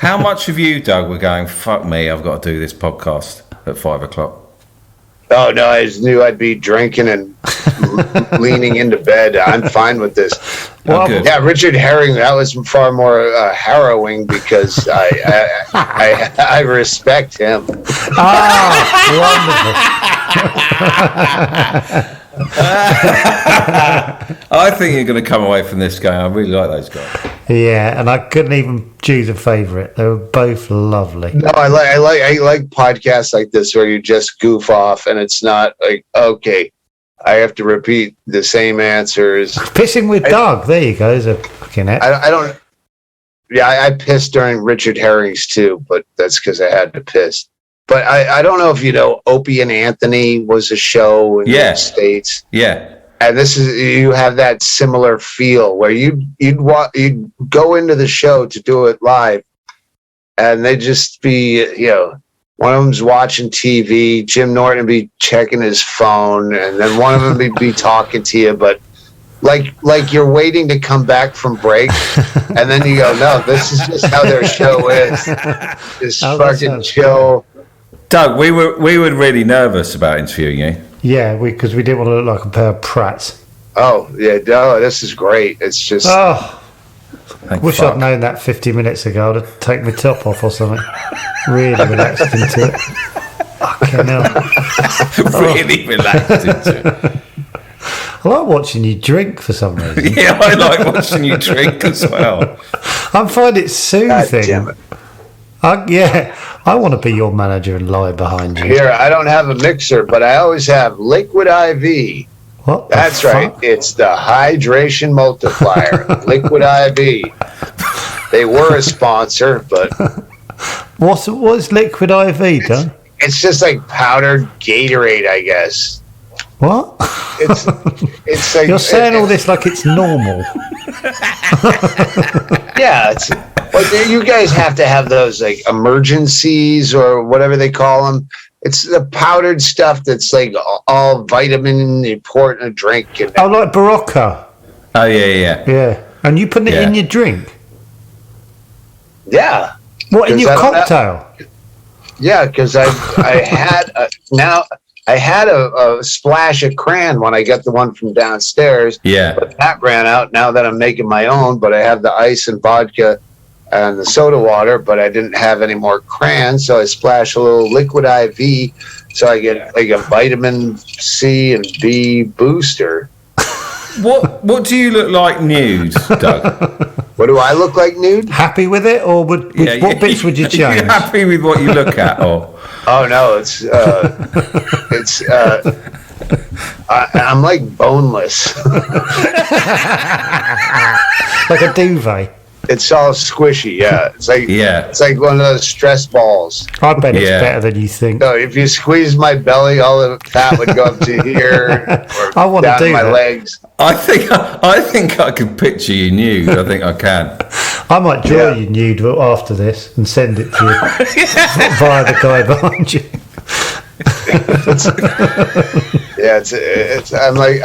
How much of you, Doug, were going, fuck me, I've got to do this podcast at 5:00? Oh, no, I just knew I'd be drinking and leaning into bed. I'm fine with this. Oh, good. Yeah, Richard Herring, that was far more harrowing because I respect him. I think you're going to come away from this going, I really like those guys. Yeah, and I couldn't even choose a favourite. They were both lovely. No, I like podcasts like this where you just goof off and it's not like, okay, I have to repeat the same answers. Pissing with Doug. There you go. There's a fucking it. I don't. Yeah, I pissed during Richard Herring's too, but that's because I had to piss. But I don't know if you know, Opie and Anthony was a show in the States. Yeah. And you have that similar feel where you'd go into the show to do it live, and they'd just be, one of them's watching TV, Jim Norton would be checking his phone, and then one of them would be talking to you, but like you're waiting to come back from break, and then you go, no, this is just how their show is. Just fucking chill. Doug, we were really nervous about interviewing you. Yeah, because we didn't want to look like a pair of prats. Oh, yeah, no, this is great. It's just... Oh, Thank wish fuck. I'd known that 50 minutes ago. I'd have taken my top off or something. Really relaxed into it. Fucking hell. Really relaxed into it. I like watching you drink for some reason. Yeah, I like watching you drink as well. I find it soothing. God damn it. I want to be your manager and lie behind you. Here, I don't have a mixer, but I always have Liquid IV. What? That's right. It's the hydration multiplier, Liquid IV. They were a sponsor, but What's Liquid IV, Don? it's just like powdered Gatorade, I guess. What? It's like You're saying all this like it's normal. Yeah, well, you guys have to have those like emergencies or whatever they call them. It's the powdered stuff that's like all vitamin you pour it in a drink. And Oh, like Barocca. Oh yeah. Yeah. And you putting it in your drink? Yeah. What, in your cocktail? Yeah, because I had a splash of cran when I got the one from downstairs. Yeah. But that ran out now that I'm making my own, but I have the ice and vodka and the soda water, but I didn't have any more cran, so I splash a little liquid IV so I get like a vitamin C and B booster. What do you look like nude, Doug? What do I look like nude? Happy with it, or what bits would you Are change? you happy with what you look at, or? Oh no, I'm like boneless. Like a duvet. It's all squishy, yeah. It's like one of those stress balls. I bet it's better than you think. No, if you squeeze my belly, all the fat would go up to here, or I want to down do my that. legs. I think I could picture you nude. I think I can. I might draw you nude after this and send it to you via the guy behind you. It's. I'm like,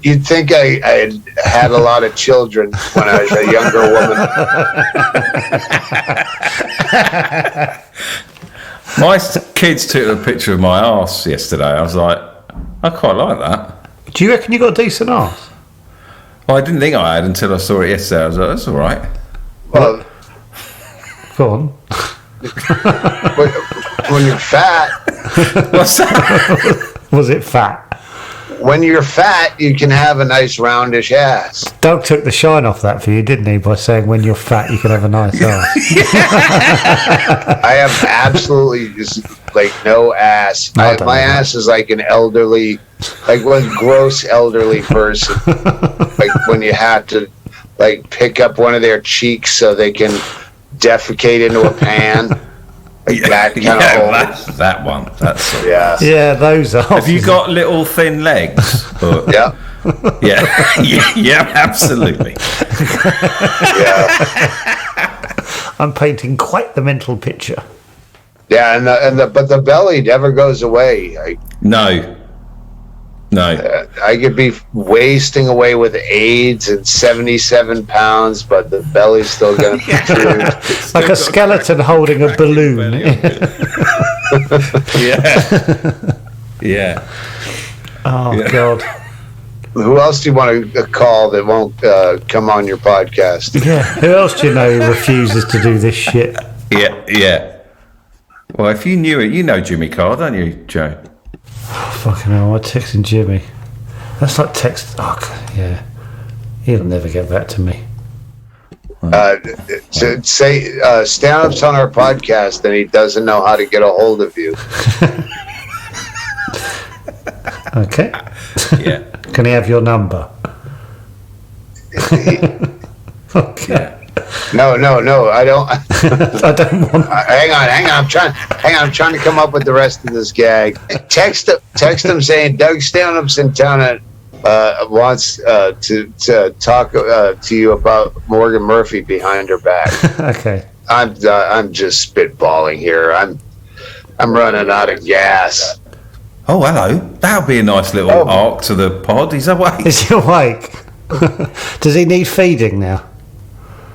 you'd think I had a lot of children when I was a younger woman. My kids took a picture of my arse yesterday. I was like, I quite like that. Do you reckon you got a decent arse? Well, I didn't think I had until I saw it yesterday. I was like, that's all right. Well, Go on. when you're fat, What's that? Was it fat? when you're fat, you can have a nice roundish ass. Doug took the shine off that for you, didn't he? By saying when you're fat, you can have a nice arse. I have absolutely just like no ass. I don't My know. ass is like an elderly, like one gross elderly person. Like when you have to like pick up one of their cheeks so they can defecate into a pan. Like that kind of that one. That's all. yeah. Yeah, those are. Have you got little thin legs? Or- Yeah. yeah, absolutely. Yeah. I'm painting quite the mental picture. Yeah, but the belly never goes away. No. I could be wasting away with AIDS and 77 pounds, but the belly's still going to protrude. Like a skeleton holding a balloon. Yeah. Oh, Yeah. God. Who else do you want to call that won't come on your podcast? Yeah. Who else do you know who refuses to do this shit? Yeah. Well, if you knew it, you know Jimmy Carr, don't you, Joe? Fucking hell, I'm texting Jimmy. That's like text. Oh, yeah. He'll never get back to me. To say stand-ups on our podcast and he doesn't know how to get a hold of you. Okay. Yeah. Can he have your number? Okay. Yeah. No, I don't. I don't want. Hang on. I'm trying to come up with the rest of this gag. Text him saying Doug Stanhope's in town and wants to talk to you about Morgan Murphy behind her back. Okay. I'm just spitballing here. I'm running out of gas. Oh, hello. That'll be a nice little arc to the pod. He's awake. Is he awake? Does he need feeding now?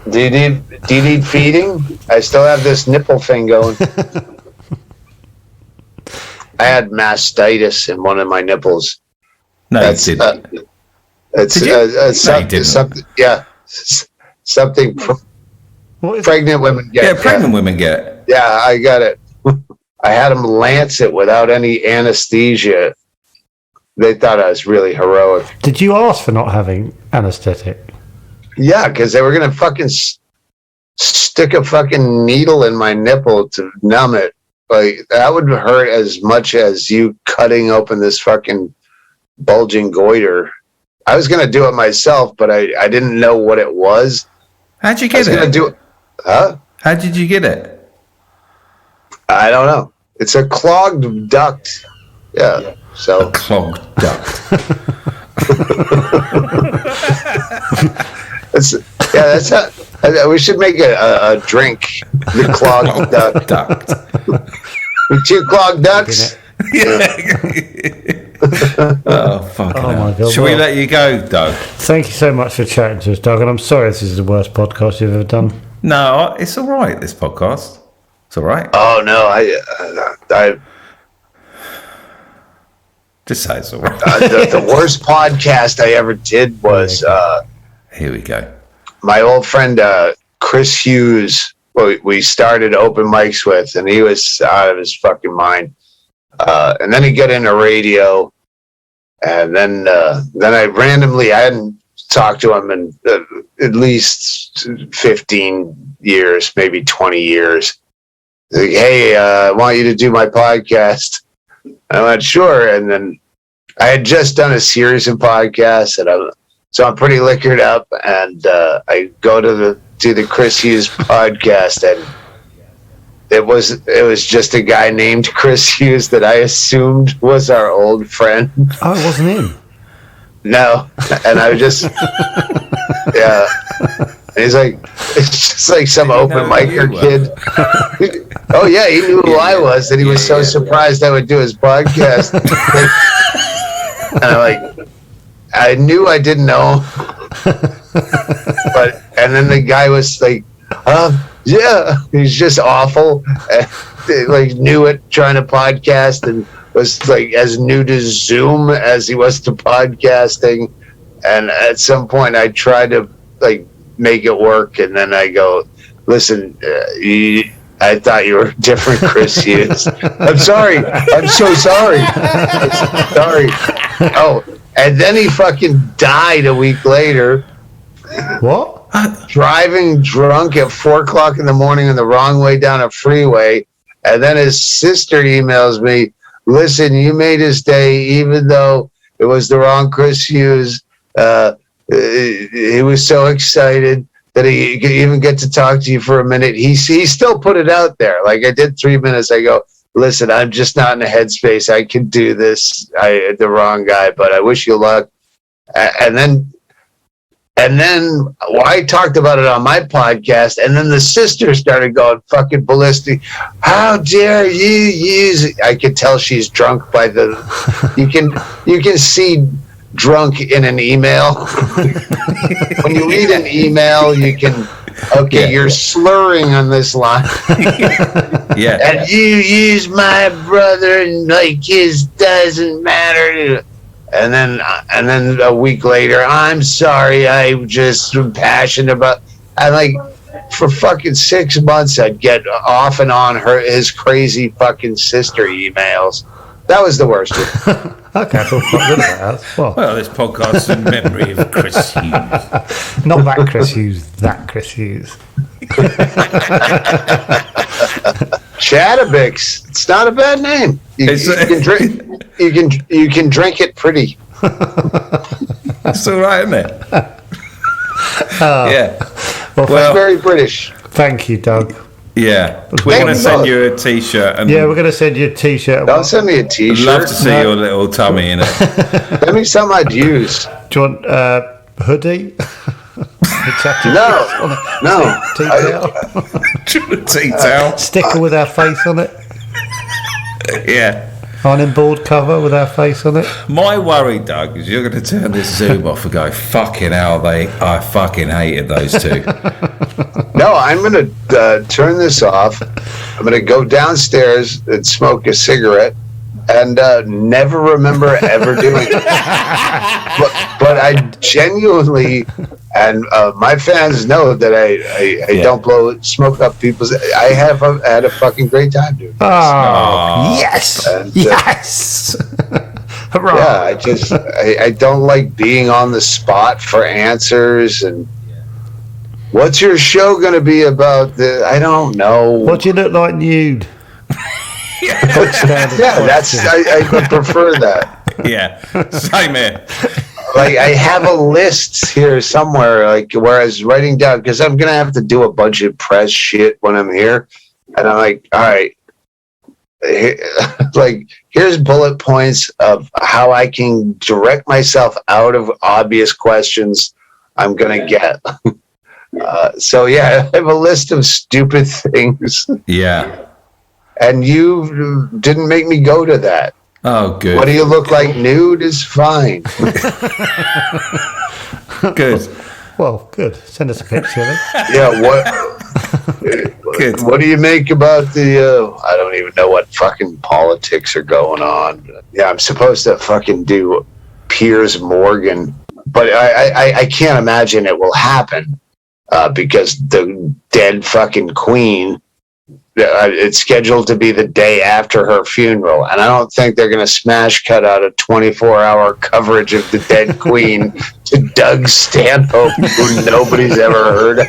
Do you need feeding? I still have this nipple thing going. I had mastitis in one of my nipples. No, you didn't. It's Did you? No, you something, didn't. something What is pregnant women get. Yeah, pregnant women get it. Yeah, I got it. I had them lance it without any anesthesia. They thought I was really heroic. Did you ask for not having anaesthetic? Yeah, because they were gonna fucking stick a fucking needle in my nipple to numb it. Like that would hurt as much as you cutting open this fucking bulging goiter. I was gonna do it myself, but I didn't know what it was. How'd you I was get gonna it? do it. Huh? How did you get it? I don't know. It's a clogged duct Yeah. So Clogged duct. that's how we should make a drink. The clogged duct. With 2 clogged ducks. Oh, fucking hell. my God. Should we let you go, Doug? Thank you so much for chatting to us, Doug. And I'm sorry this is the worst podcast you've ever done. No, it's all right, this podcast. It's all right. Oh no, I Just say it's all right. the worst podcast I ever did was Here we go. my old friend Chris Hughes. We started open mics with, and he was out of his fucking mind. And then he got into radio, and then I hadn't talked to him in at least 15 years, maybe 20 years. Like, hey, I want you to do my podcast. I went, sure. And then I had just done a series of podcasts, and so I'm pretty liquored up, and I go to the Chris Hughes podcast, and it was just a guy named Chris Hughes that I assumed was our old friend. Oh, it wasn't him. No, and I was just yeah. And he's like, it's just like some open micer kid. Oh yeah, he knew who I was, and he was so surprised I would do his podcast. And I'm like, I knew I didn't know, and then the guy was like, yeah, he's just awful. Like knew it, trying to podcast, and was like as new to Zoom as he was to podcasting. And at some point, I tried to like make it work, and then I go, listen, I thought you were different, Chris Hughes. I'm sorry. I'm so sorry. I'm so sorry. Oh, and then he fucking died a week later. What? Driving drunk at 4:00 in the morning on the wrong way down a freeway. And then his sister emails me, listen, you made his day, even though it was the wrong Chris Hughes. He was so excited that he could even get to talk to you for a minute. He still put it out there. Like I did 3 minutes. I go, listen, I'm just not in the headspace. I can do this. The wrong guy, but I wish you luck. And then I talked about it on my podcast, and then the sister started going fucking ballistic. How dare you use it? I could tell she's drunk by you can see drunk in an email. When you read an email, you can, you're slurring on this line. Yeah. And you use my brother, and like his doesn't matter. And then a week later, I'm sorry, I'm just passionate about. I like for fucking 6 months, I'd get off and on his crazy fucking sister emails. That was the worst. Okay, I feel quite good about that. Well, this podcast's in memory of Chris Hughes. Not that Chris Hughes, that Chris Hughes. Chatterbix. It's not a bad name. You can drink. You can drink it pretty. That's all right, isn't it? Yeah. Well, very British. Thank you, Doug. Yeah, we're going to send you a T-shirt. And yeah, we're going to send you a T-shirt. Don't send me a T-shirt. I'd love to see your little tummy in it. Send me something I'd use. Do you want a hoodie? No. Tea-towel. Sticker with our face on it. Yeah. Ironing board cover with our face on it. My worry, Doug, is you're going to turn this Zoom off and go, fucking hell, I fucking hated those two. No, I'm going to turn this off. I'm going to go downstairs and smoke a cigarette and never remember ever doing it. But I genuinely, and my fans know that I don't smoke up people's. I have had a fucking great time doing this. Oh, yes, and, yes. Hurrah. Yeah, I don't like being on the spot for answers. And what's your show going to be about? I don't know. What do you look like nude? I prefer that. Yeah, same here. Like I have a list here somewhere, like where I was writing down, because I'm gonna have to do a bunch of press shit when I'm here, and I'm like, all right, like, here's bullet points of how I can direct myself out of obvious questions I'm going to get. So, yeah, I have a list of stupid things. Yeah. And you didn't make me go to that. Oh, good. What do you look like nude is fine. Good. Well, good. Send us a picture then. Yeah, what do you make about the, I don't even know what fucking politics are going on. Yeah, I'm supposed to fucking do Piers Morgan, but I can't imagine it will happen because the dead fucking queen, it's scheduled to be the day after her funeral, and I don't think they're going to smash cut out a 24-hour coverage of the dead queen to Doug Stanhope, who nobody's ever heard of.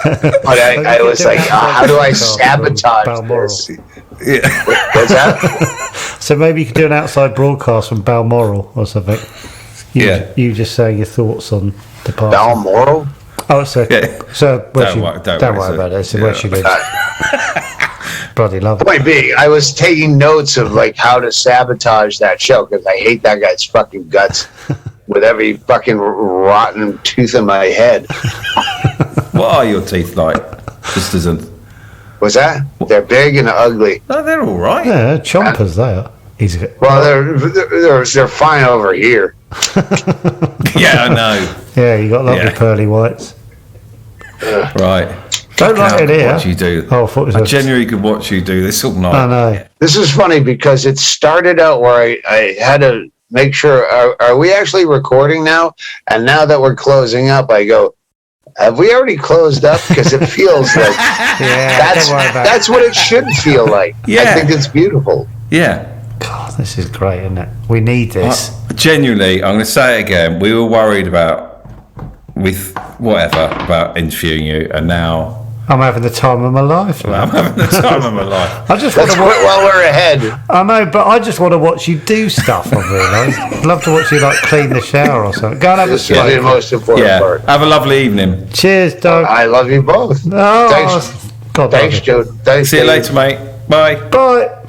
But I was like, how do I sabotage this? Yeah. What's that? So maybe you could do an outside broadcast from Balmoral or something. You just saying your thoughts on the past. Balmoral? Oh, so Don't worry about it. So where she lives. Bloody love it. Point being, I was taking notes of like how to sabotage that show because I hate that guy's fucking guts with every fucking rotten tooth in my head. What are your teeth like? Just as a... Was that? They're big and ugly. No, they're all right. Yeah, chompers they are. Well, they're fine over here. Yeah, I know. Yeah, you got lovely pearly whites. Right. Don't like it here. Watch you do. Oh, I thought it was I genuinely could watch you do this all night. I know. This is funny because it started out where I had to make sure, are we actually recording now? And now that we're closing up, I go, have we already closed up? Because it feels like that's what it should feel like. Yeah. I think it's beautiful. Yeah. God, this is great, isn't it? We need this. Genuinely, I'm going to say it again. We were worried about interviewing you, and now I'm having the time of my life. I'm having the time of my life. I just Let's want to quit while we're ahead. I know, but I just want to watch you do stuff. I've realised. I'd love to watch you like clean the shower or something. Go and have a This is the smoke. most important part. Have a lovely evening. Cheers, Doug. I love you both. Oh, Thanks, God, thanks, love it. Joe. Thanks, See you Dave. later, mate. Bye. Bye.